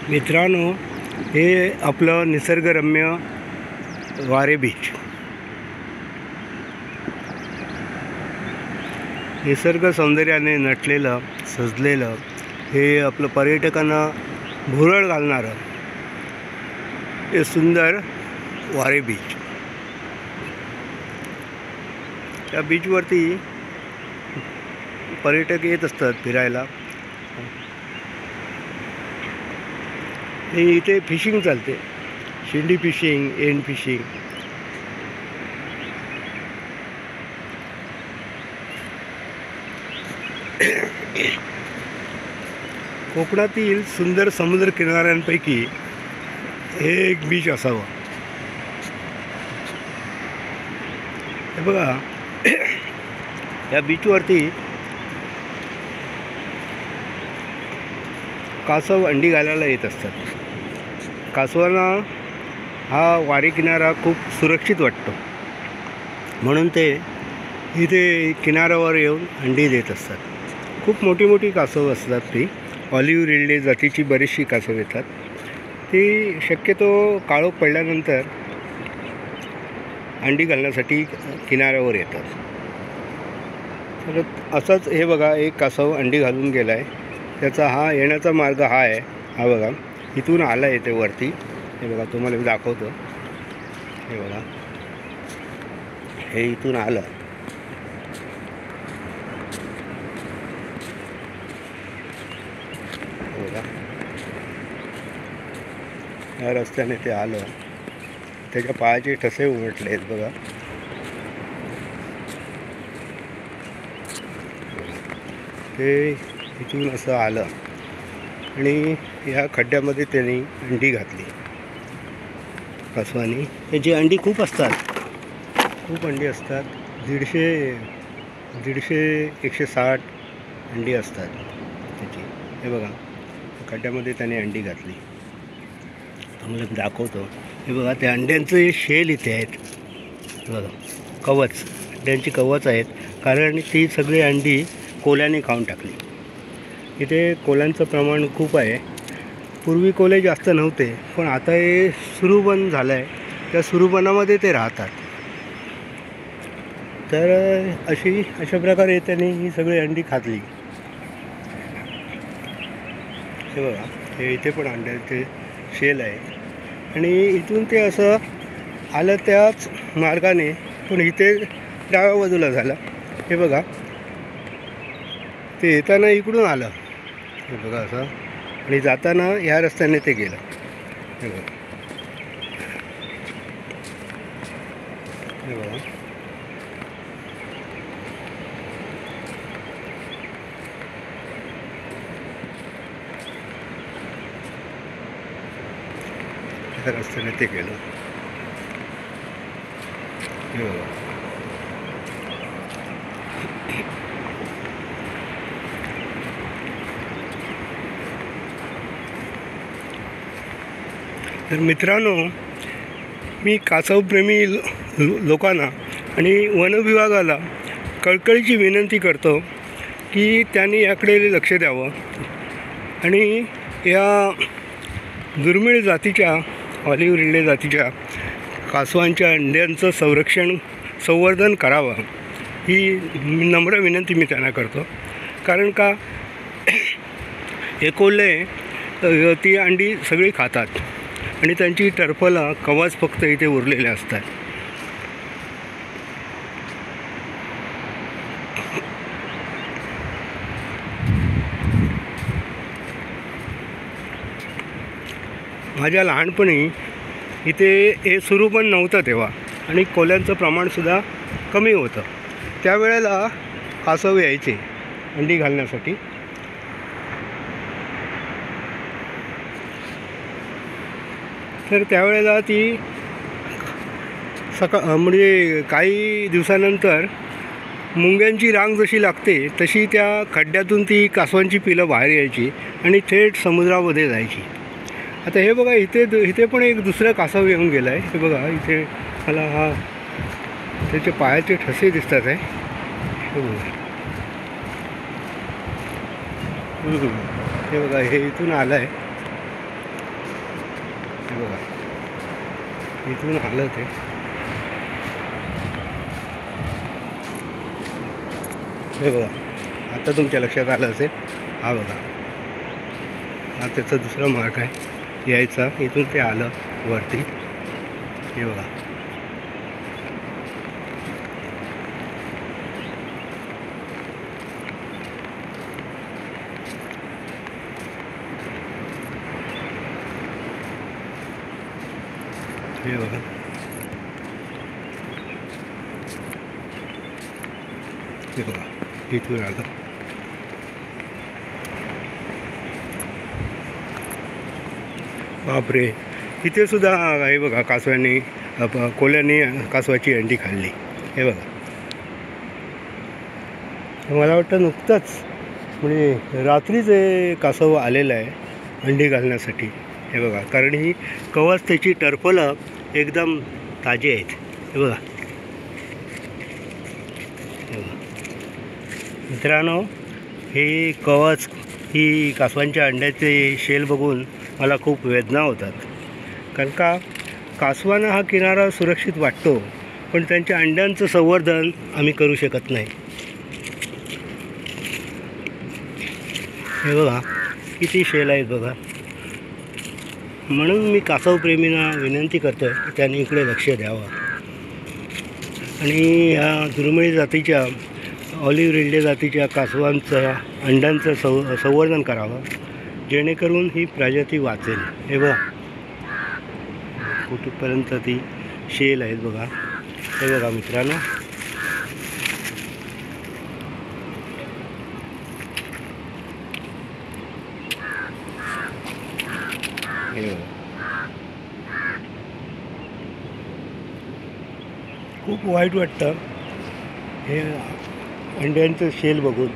मित्रांनो, हे आपलं निसर्गरम्य वारे बीच. निसर्ग सौंदर्याने नटलेलं सजलेलं हे आपलं पर्यटकांना भुरळ घालणारं हे सुंदर वारे बीच. त्या बीचवरती पर्यटक येत असतात फिरायला. हे इथे फिशिंग चालते, शिंडी फिशिंग, एंड फिशिंग. कोकणातील सुंदर समुद्र किनाऱ्यांपैकी हे एक बीच असावं. हे बघा, या बीचवरती कासव अंडी घालायला येत असतात. कासवांना हा वारी किनारा खूप सुरक्षित वाटतो, म्हणून ते इथे किनाऱ्यावर येऊन अंडी देत असतात. खूप मोठी मोठी कासव असतात. ती ऑलिव्ह रिडले जातीची बरीचशी कासव येतात. ती शक्यतो काळोख पडल्यानंतर अंडी घालण्यासाठी किनाऱ्यावर येतात. तर असंच हे बघा, एक कासव अंडी घालून गेला आहे. त्याचा हा येण्याचा मार्ग हा आहे. हा बघा, इथून आला आहे ते वरती. हे बघा, तुम्हाला मी दाखवतो. हे बघा, हे इथून आलं. बघा, या रस्त्याने ते आलं. त्याच्या पायाचे ठसे उमटले आहेत बघा. ते इथून असं आलं आणि या खड्ड्यामध्ये त्यांनी अंडी घातली कासवानी. त्याची अंडी खूप असतात, खूप अंडी असतात. 150-160 अंडी असतात त्याची. हे बघा, खड्ड्यामध्ये त्याने अंडी घातली. तुम्हाला मी दाखवतो. हे बघा, त्या अंड्यांचे शेल इथे आहेत बघा, कवच. अंड्यांची कवच आहेत, कारण ती सगळी अंडी कोल्याने खाऊन टाकली. इथे कोल्यांचं प्रमाण खूप आहे. पूर्वी कोले जास्त नव्हते, पण आता हे सुरूबन झालं आहे. त्या सुरूबनामध्ये ते राहतात. तर अशा प्रकारे त्यांनी ही सगळी अंडी खाल्ली. हे बघा, हे इथे पण अंड्याचे शेल आहे. आणि इथून ते असं आलं त्याच मार्गाने, पण इथे डाव्या बाजूला झालं. हे बघा, ते येताना इकडून आलं. हे बघा असं, आणि जाताना या रस्त्याने ते गेलं. हे बघा, हे बघा. या रस्त्याने ते गेलं. हे बघा, तर मित्रांनो, मी कासवप्रेमी लोकांना आणि वनविभागाला कळकळीची विनंती करतो की त्यांनी याकडे लक्ष द्यावं आणि या दुर्मिळ जातीच्या ऑलिव्ह रिडले जातीच्या कासवांच्या अंड्यांचं संवर्धन करावं, ही नम्र विनंती मी त्यांना करतो. कारण का, हे कोल्हे ती अंडी सगळी खातात आणि त्यांची टर्फला कवच फक्त इथे उरलेले असतात. माझ्या लहानपणी इथे हे सुरू पण नव्हतं तेव्हा, आणि कोल्यांचं प्रमाणसुद्धा कमी होतं. त्यावेळेला कासव यायचे अंडी घालण्यासाठी. तर त्यावेळेला ती म्हणजे काही दिवसानंतर मुंग्यांची रांग जशी लागते तशी त्या खड्ड्यातून ती कासवांची पिलं बाहेर यायची आणि थेट समुद्रामध्ये जायची. आता हे बघा, इथे पण एक दुसरा कासव येऊन गेला आहे. हे बघा, इथे मला हा त्याचे पायाचे ठसे दिसतात आहे. हे बघा. हे बघा, हे इथून आलं आहे. हे बघा, इथून आलं ते. हे बघा, आता तुमच्या लक्षात आलं असेल. हा बघा, हा त्याचा दुसरा मार्ग आहे यायचा. इथून ते आलं वरती. हे बघा, हे बघा, हे बघा, इथून आलं. बापरे, इथे सुद्धा हे बघा, कासवांनी कोल्यांनी कासवाची अंडी खाल्ली. हे बघा, मला वाटतं नुकतंच म्हणजे रात्रीच हे कासव आलेलं आहे अंडी घालण्यासाठी. हे बघा, कारण ही कवच त्याची टरफलं एकदम ताजी आहेत. हे बघा, मित्रांनो, हे कवच, ही कासवांच्या अंड्याचे शेल बघून मला खूप वेदना होतात. कारण का कासवांना हा किनारा सुरक्षित वाटतो, पण त्यांच्या अंड्यांचं संवर्धन आम्ही करू शकत नाही. हे बघा, किती शेल आहेत बघा. म्हणून मी कासवप्रेमींना विनंती करतो आहे की त्यांनी इकडे लक्ष द्यावं आणि ह्या दुर्मिळ जातीच्या ऑलिव्ह रिडले जातीच्या कासवांचं अंड्यांचं संवर्धन करावं, जेणेकरून ही प्रजाती वाचेल. हे बघा, कुठपर्यंत ती शेल आहेत बघा. हे बघा मित्रांनो, हे बघा, खूप वाईट वाटतं हे अंड्यांचं शेल बघून.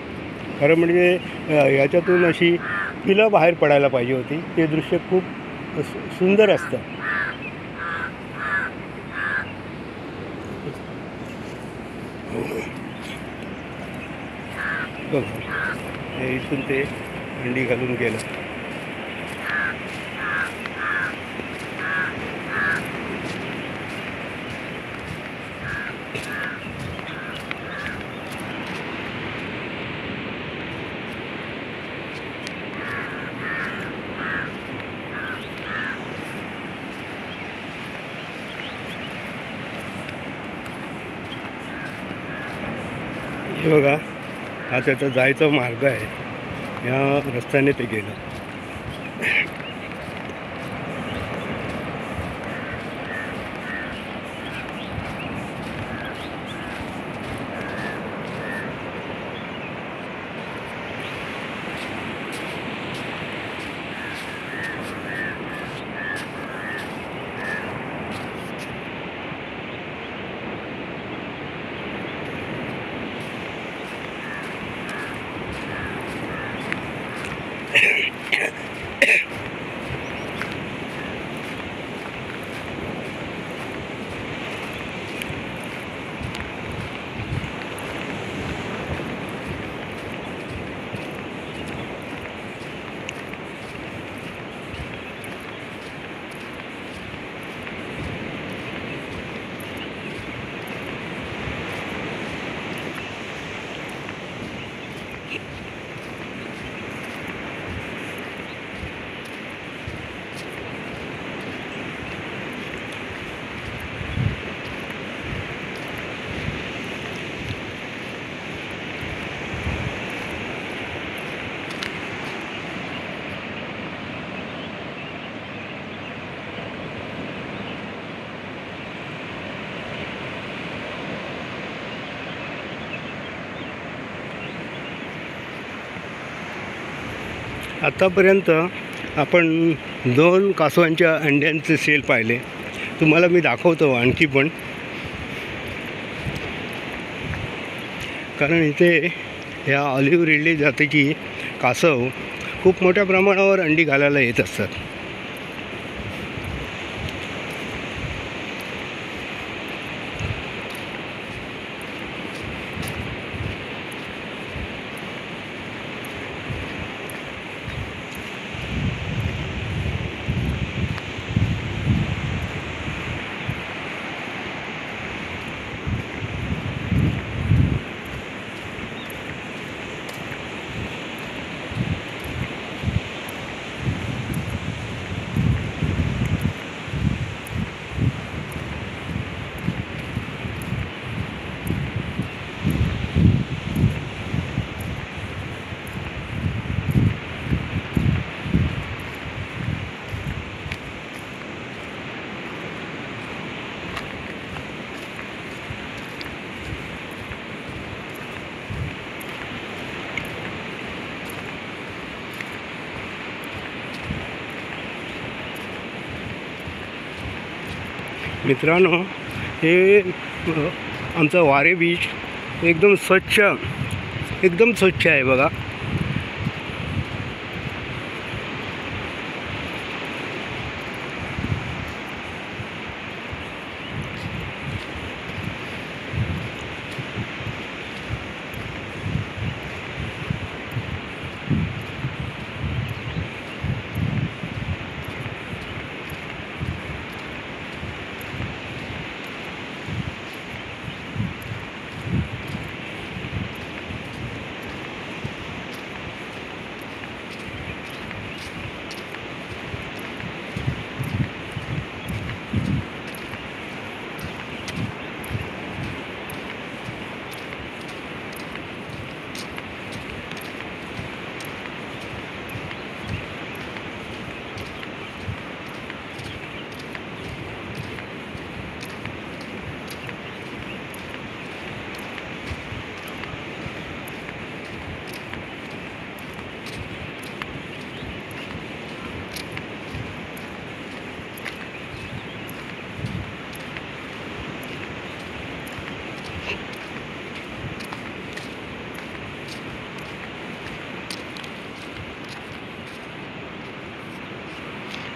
खरं म्हणजे याच्यातून अशी पिलं बाहेर पडायला पाहिजे होती. ते दृश्य खूप सुंदर असतं. बघा, हे इथून ते अंडी घालून गेलं. हे बघा, हा त्याचा जायचा मार्ग आहे. या रस्त्याने ते गेलं. आतापर्यंत आपण 2 कासवांच्या अंड्यांचे सेल पाहिले. तुम्हाला मी दाखवतो आणखी पण, कारण इथे ह्या ऑलिव्ह रिडले जातीची कासव खूप मोठ्या प्रमाणावर अंडी घालायला येत असतात. मित्रांनो, हे आमचं वारे बीच एकदम स्वच्छ आहे बघा.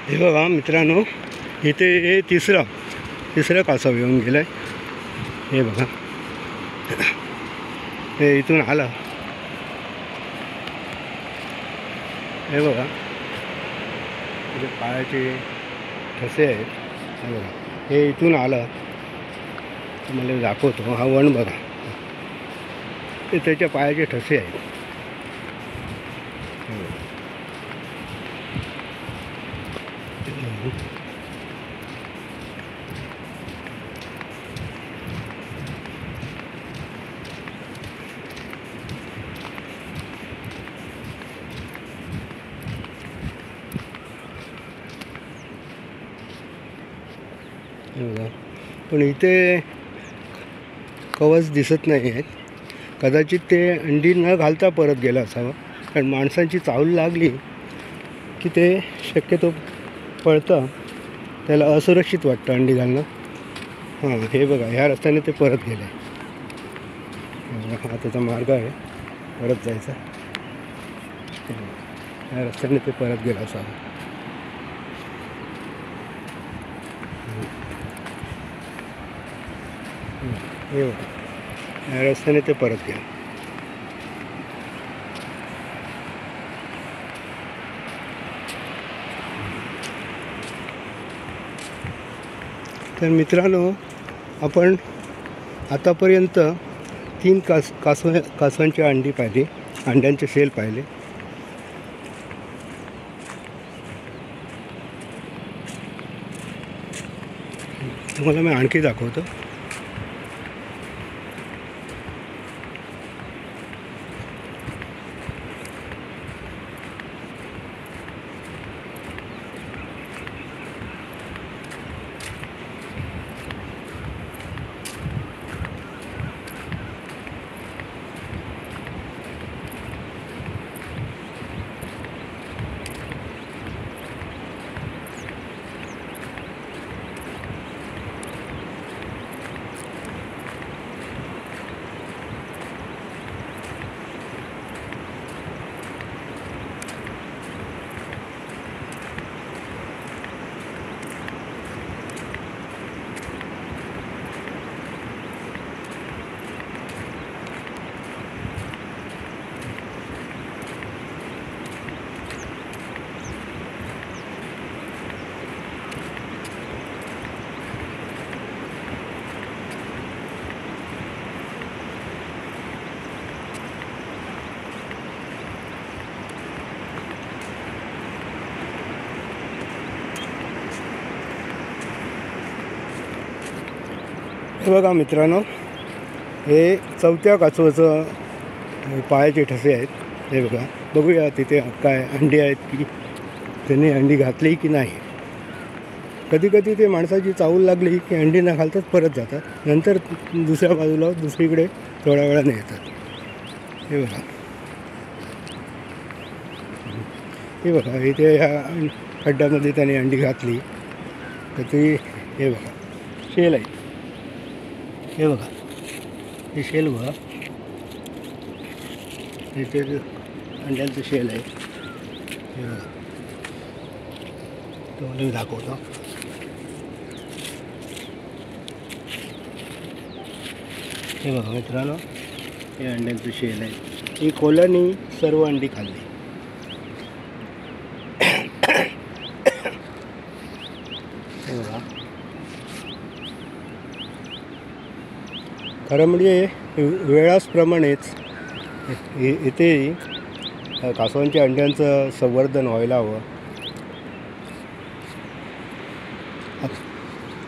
हे बघा मित्रांनो, इथे हे तिसरा कासव येऊन गेला आहे. हे बघा, हे इथून आला. हे बघा, इथे पायाचे ठसे आहेत. हे बघा, हे इथून आलं. मला दाखवतो. हा वण बघा, ते त्याच्या पायाचे ठसे आहेत. पण इथे कवच दिसत नाही आहेत. कदाचित ते अंडी न घालता परत गेला असावा, कारण माणसांची चावल लागली की ते शक्यतो पळतं. त्याला असुरक्षित वाटतं अंडी घालणं. हां, हे बघा, ह्या रस्त्याने ते परत गेले. हा त्याचा मार्ग आहे परत जायचा. ह्या रस्त्याने ते परत गेला असावा. हे बघा, या रस्त्याने ते परत गेले. तर मित्रांनो, आपण आतापर्यंत 3 कासवांची अंडी पाहिली, अंड्यांचे शेल पाहिले. तुम्हाला मी आणखी दाखवतो. हे बघा मित्रांनो, हे 4थ्या कासवाचं पायाचे ठसे आहेत. हे बघा, बघूया तिथे काय अंडी आहेत की त्यांनी अंडी घातली की नाही. कधी कधी ते माणसाची चावल लागली की अंडी न घालताच परत जातात. नंतर दुसऱ्या बाजूला दुसरीकडे थोड्या वेळाने येतात. हे बघा, हे बघा, इथे ह्या खड्ड्यामध्ये त्याने अंडी घातली तर ती, हे बघा, शेल आहे. हे बघा, हे शेल बघा, इथे अंड्यांचं शेल आहे. हे बघा, तुम्हाला मी दाखवतो. हे बघा मित्रांनो, हे अंड्यांचं शेल आहे. ही कोल्ह्यांनी सर्व अंडी खाल्ली. हे बघा, खरं म्हणजे वेळाप्रमाणेच इथे कासवांच्या अंड्यांचं संवर्धन व्हायला हवं.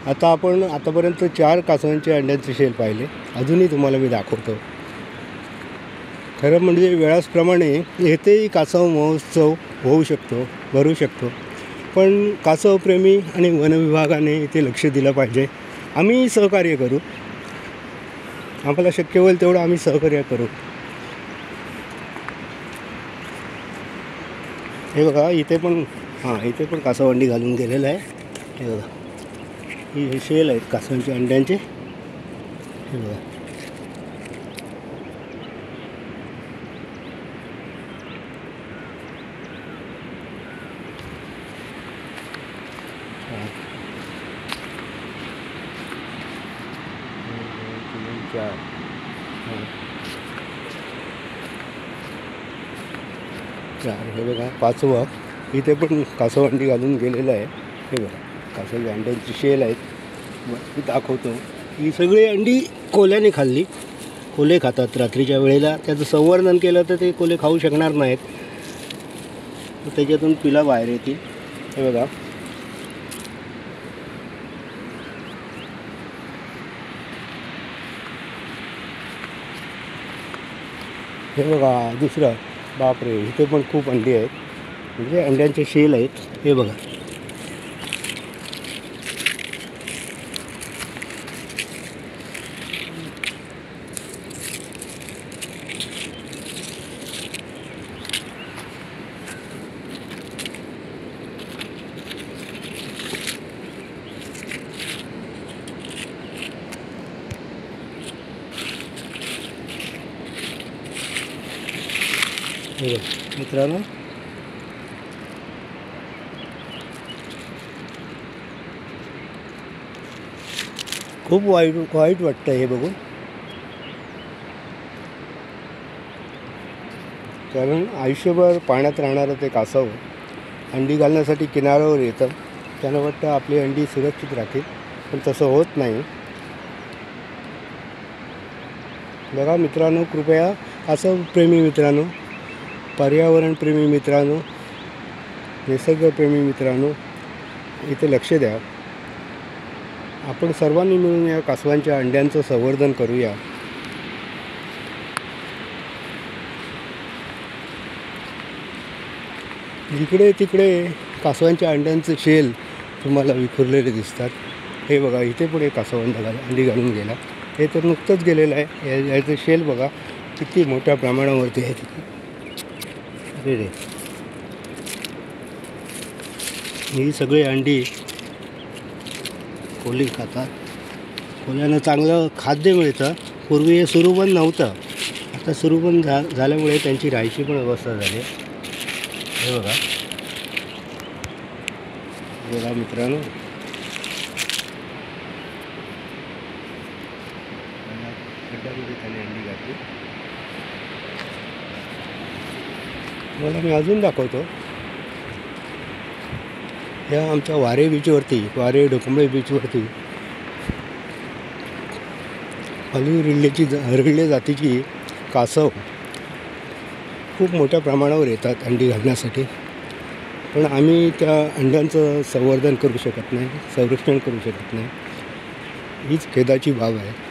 आता आपण आतापर्यंत 4 कासवांचे अंड्यांचे शेल पाहिले, अजूनही तुम्हाला मी दाखवतो. खरं म्हणजे वेळाप्रमाणे येथेही कासव महोत्सव होऊ शकतो, भरू शकतो. पण कासवप्रेमी आणि वनविभागाने इथे लक्ष दिलं पाहिजे. आम्ही सहकार्य करू, आम्हाला शक्य होईल तेवढं आम्ही सहकार्य करू. हे बघा, इथे पण कासव अंडी घालून गेलेलं आहे. हे बघा, हे शेल आहेत कासवांच्या अंड्यांचे. हे बघा, चार. हे बघा, 5वं इथे पण कासव अंडी घालून गेलेलं आहे. हे बघा, कासवाच्या अंड्यांची शेल आहेत. मी दाखवतो. ही सगळी अंडी कोल्ह्याने खाल्ली. कोल्हे खातात रात्रीच्या वेळेला. त्याचं संवर्धन केलं तर ते कोल्हे खाऊ शकणार नाहीत, त्याच्यातून पिला बाहेर येतील. हे बघा, हे बघा दुसरं. बापरे, इथे पण खूप अंडी आहेत, म्हणजे अंड्यांचे शेल आहेत. हे बघा, मित्रांनो, खूप वाईट वाटतं हे बघून. कारण आयुष्यभर पाण्यात राहणारं ते कासव अंडी घालण्यासाठी किनाऱ्यावर येतं. त्यांना वाटतं आपली अंडी सुरक्षित राहतील, पण तसं होत नाही. बघा मित्रांनो, कृपया कासवप्रेमी मित्रांनो, पर्यावरणप्रेमी मित्रांनो, निसर्गप्रेमी मित्रांनो, इथे लक्ष द्या. आपण सर्वांनी मिळून या कासवांच्या अंड्यांचं संवर्धन करूया. इकडे तिकडे कासवांच्या अंड्यांचे शेल तुम्हाला विखुरलेले दिसतात. हे बघा, इथे पण एक कासव अंडी घालून गेला. हे तर नुकतंच गेलेलं आहे. याचं शेल बघा किती मोठ्या प्रमाणावरती आहे तिथे. रे ही सगळी अंडी कोल्हे खातात. कोल्ह्यांना चांगलं खाद्य मिळतं. पूर्वी हे सुरूबंद नव्हतं, आता सुरूबंद झाल्यामुळे त्यांची राहायची पण व्यवस्था झाली. हे बघा, बघा मित्रांनो, खड्ड्यामध्ये त्याने अंडी घातली. मला मी अजून दाखवतो. या आमच्या वारे बीचवरती, वारे डोंबळे बीचवरती ऑलिव्ह रिडले जातीची कासव खूप मोठ्या प्रमाणावर येतात अंडी घालण्यासाठी. पण आम्ही त्या अंड्यांचं संवर्धन करू शकत नाही, संरक्षण करू शकत नाही. हीच खेदाची बाब आहे.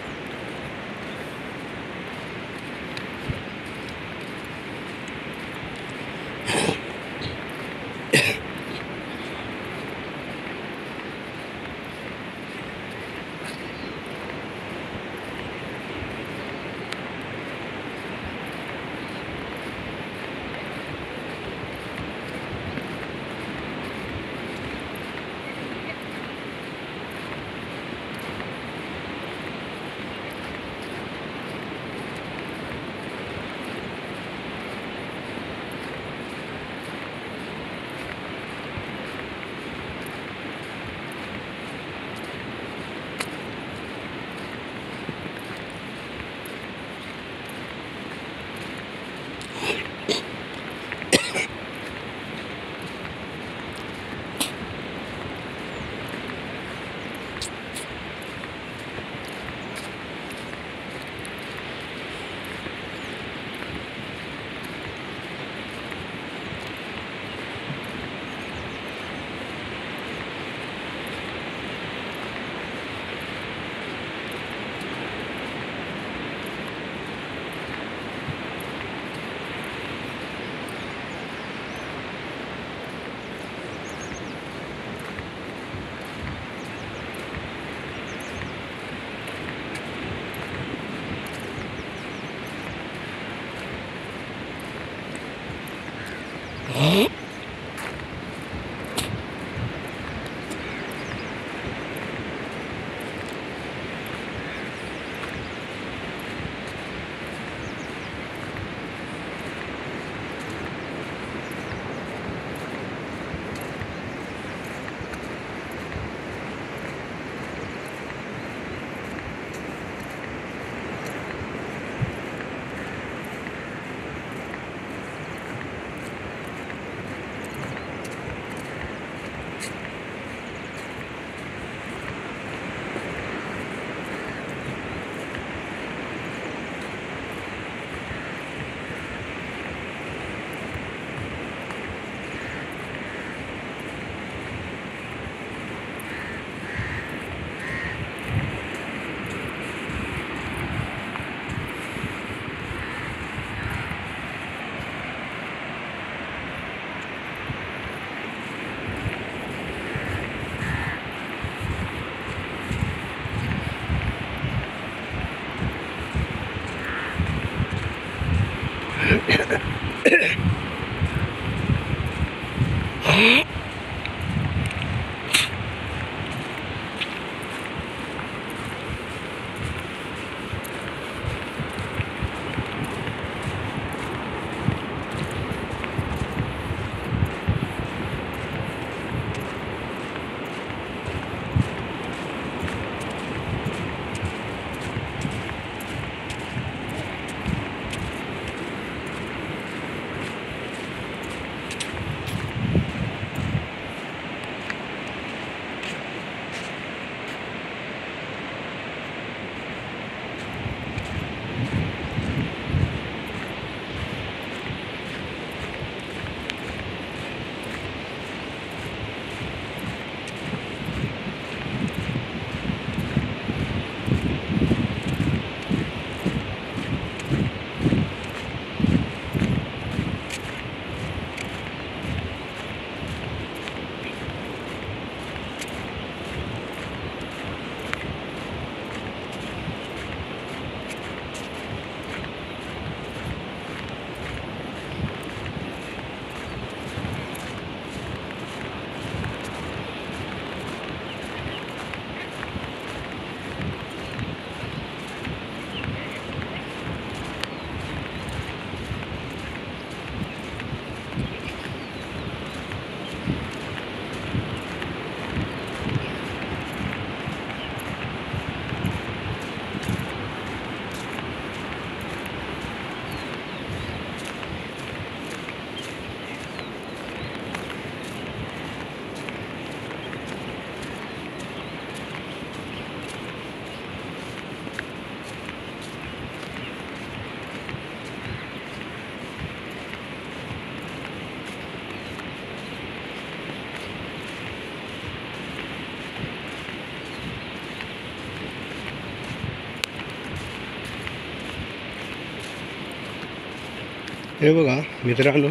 हे बघा मित्रांनो,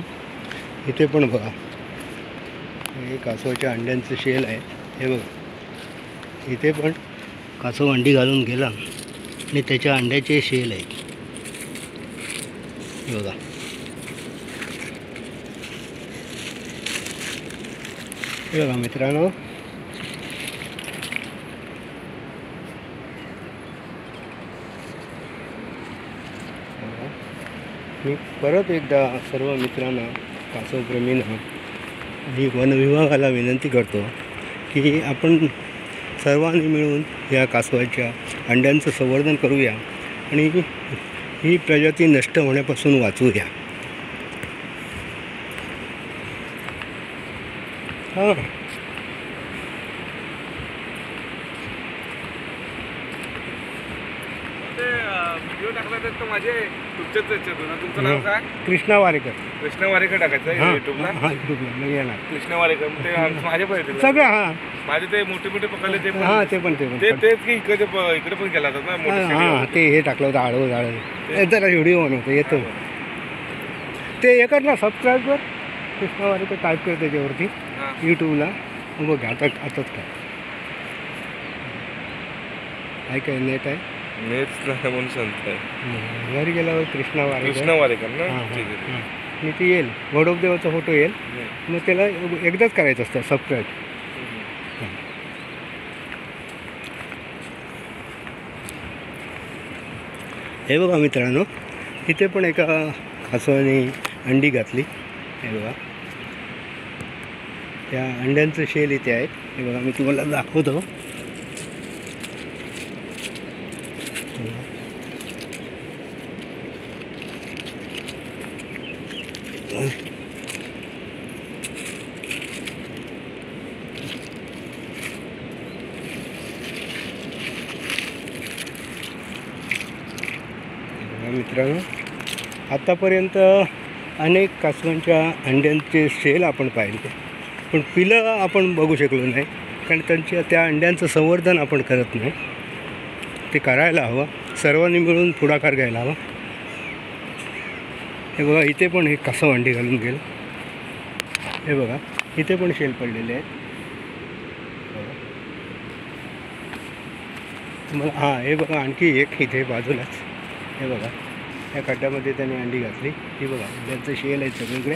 इथे पण बघा हे कासवाच्या अंड्यांचं शेल आहे. हे बघा इथे पण कासव अंडी घालून गेला आणि त्याच्या अंड्याचे शेल आहेत. हे बघा हे बघा मित्रांनो, मी परत एकदा सर्व मित्रांना, कासवप्रेमींना आणि वनविभागाला विनंती करतो की आपण सर्वांनी मिळून या कासवाच्या अंड्यांचं संवर्धन करूया आणि ही प्रजाती नष्ट होण्यापासून वाचवूया. हां व्हिडिओ टाकला तर माझे तुमच्याच याच्यातून. तुमचं नाव काय? कृष्णा वारेकर. कृष्णा वारेकर टाकायचं आहे युट्यूबला. हां युट्यूबला नाही येणार कृष्णा वारेकर ते माझे पण सगळं. हां माझे ते मोठे मोठे पकडले ते हां ते पण तेच की इकडे पण केला होता ना हां ते हे टाकलं होतं आडवं जाळं. जरा व्हिडिओ बनवतो येतो ते हे कर ना सबस्क्राईब कर. कृष्णा वारेकर टाईप कर त्याच्यावरती यूट्यूबला. बघ आताच काय नेट आहे. नेट म्हणून सांगताय घरी गेल्यावर कृष्णा वारेकर ना. ठीक आहे. आणि ती येईल गोडोबदेवाचा फोटो येईल. मग त्याला एकदाच करायचं असतं सबस्क्राईब. हे बघा मित्रांनो, इथे पण एका कासवाने अंडी घातली. हे बघा त्या अंड्यांचं शेल इथे आहेत. हे बघा मी तुम्हाला दाखवतो. मित्रांनो, आत्तापर्यंत अनेक कासवांच्या अंड्यांचे शेल आपण पाहिले, पण पिलं आपण बघू शकलो नाही, कारण त्या अंड्यांचं संवर्धन आपण करत नाही. ते करायला हवं, सर्वांनी मिळून पुढाकार घ्यायला हवा. हे बघा इथे पण हे कासव अंडी घालून गेलं. हे बघा इथे पण शेल पडलेले आहेत. तुम्हाला हां हे बघा आणखी एक इथे बाजूलाच. हे बघा या खड्ड्यामध्ये त्याने अंडी घातली. ही बघा अंड्यांचं शेल आहे सगळीकडे.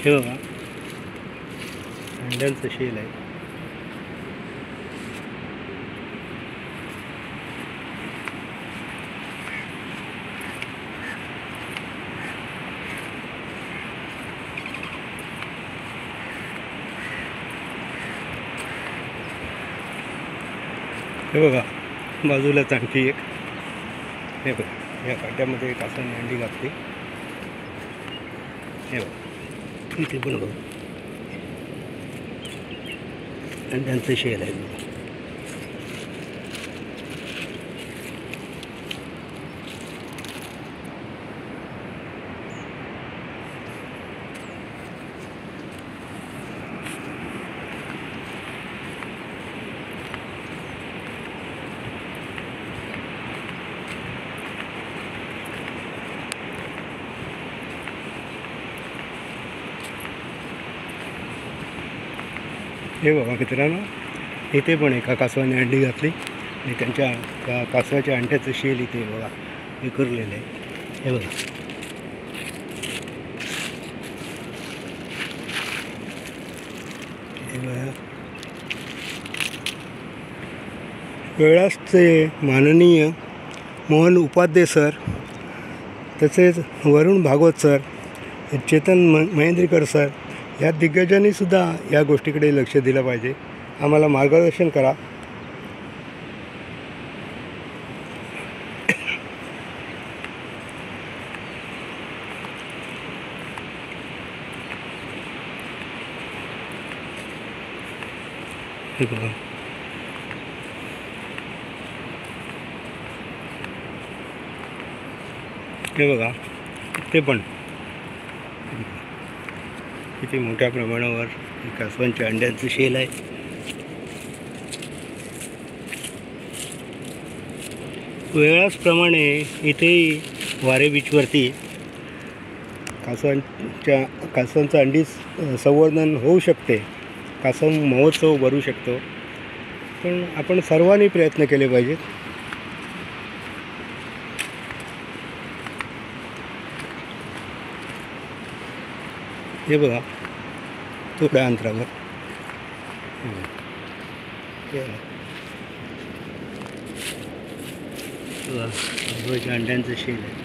हे बघा अंड्यांचं शेल आहे. हे बघा बाजूलाच आणखी एक. हे बघा या खड्ड्यामध्ये एक कासवाने अंडी घातली. हे बघा इथे पण बघा अंड्यांचं शेल आहे. हे बघा मित्रांनो, इथे पण एका कासवाने अंडी घातली आणि त्यांच्या कासवाच्या अंड्याचं शेल इथे बघा विखुरलेलं आहे. हे बघा हे बघा कैलासचे माननीय मोहन उपाध्ये सर, तसेच वरुण भागवत सर, चेतन महेंद्रीकर सर या दिग्गजांनीसुद्धा या गोष्टीकडे लक्ष दिलं पाहिजे. आम्हाला मार्गदर्शन करा. हे बघा हे बघा ते पण किती मोठ्या प्रमाणावर कासवांच्या अंड्यांचं शेल आहे. वेळाचप्रमाणे इथेही वारे बीचवरती कासवांचं अंडी संवर्धन होऊ शकते. कासव महोत्सव भरू शकतो, पण आपण सर्वांनी प्रयत्न केले पाहिजेत. हे बघा थोड्या अंतरावर अंड्यांचं शेल आहे.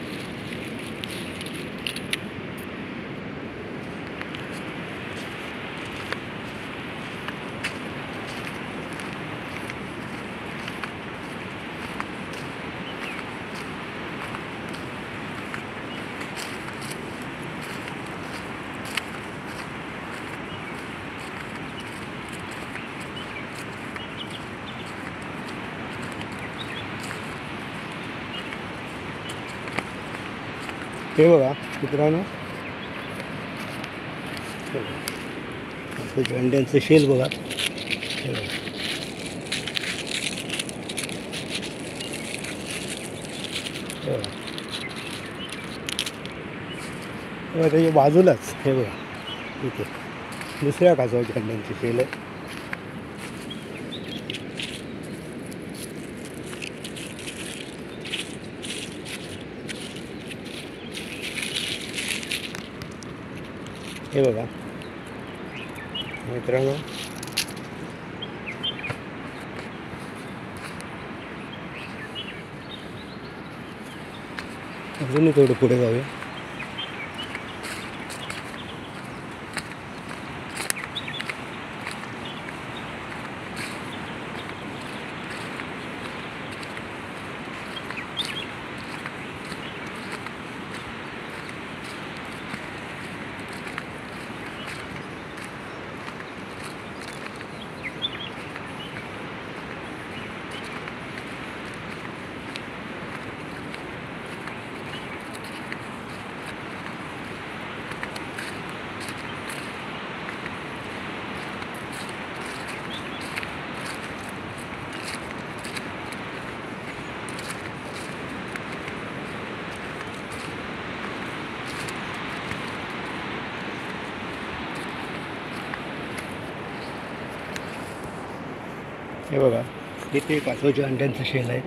हे बघा मित्रांनो, अंड्यांचं शेल बघा. त्याच्या बाजूलाच हे बघा इथे दुसऱ्या कासवाच्या अंड्यांची शेल आहे. हे बघा मित्रांनो, अजूनही थोडं पुढे जाऊया. हे बघा, इथे कासवाच्या अंड्यांचं शेल आहे.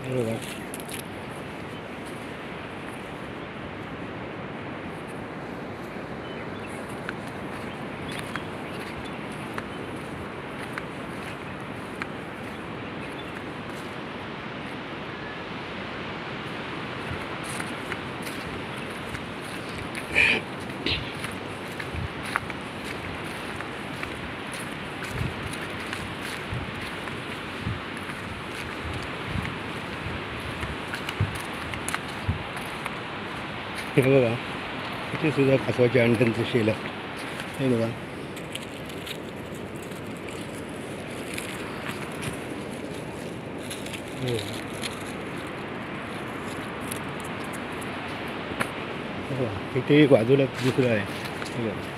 हे बघा, हे बघा, इथे सुद्धा कासवाच्या अंड्यांचं शेल आहे. हे बघा, इथे एक बाजूला दुसरं आहे. हे बघा,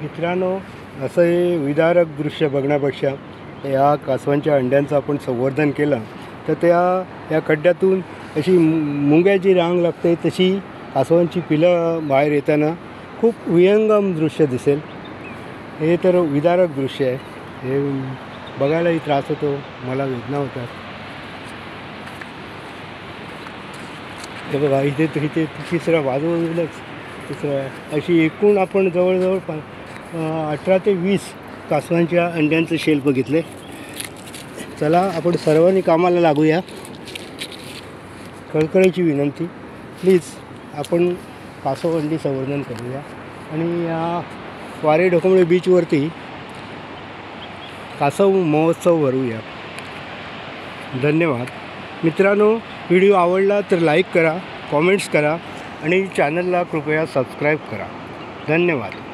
मित्रांनो, असं हे विदारक दृश्य बघण्यापेक्षा या कासवांच्या अंड्यांचं आपण संवर्धन केलं तर या खड्ड्यातून अशी मुंग्याची रांग लागते, तशी कासवांची पिलं बाहेर येताना खूप विहंगम दृश्य दिसेल. हे तर विदारक दृश्य आहे. हे बघायलाही त्रास होतो, मला वेदना होतात. हे बघा, इथे तिसरा बाजूलाच तिसरा अशी एकूण आपण जवळजवळ 18 ते 20 कासवांच्या अंड्यांचं शेल बघितले. चला आपण सर्वांनी कामाला लागूया. कळकळीची विनंती, प्लीज आपण कासव अंडी संवर्धन करूया आणि या वारे ढोकंबळे बीचवरती कासव महोत्सव भरूया. धन्यवाद मित्रांनो. व्हिडिओ आवडला तर लाईक करा, कॉमेंट्स करा आणि चॅनलला कृपया सबस्क्राईब करा. धन्यवाद.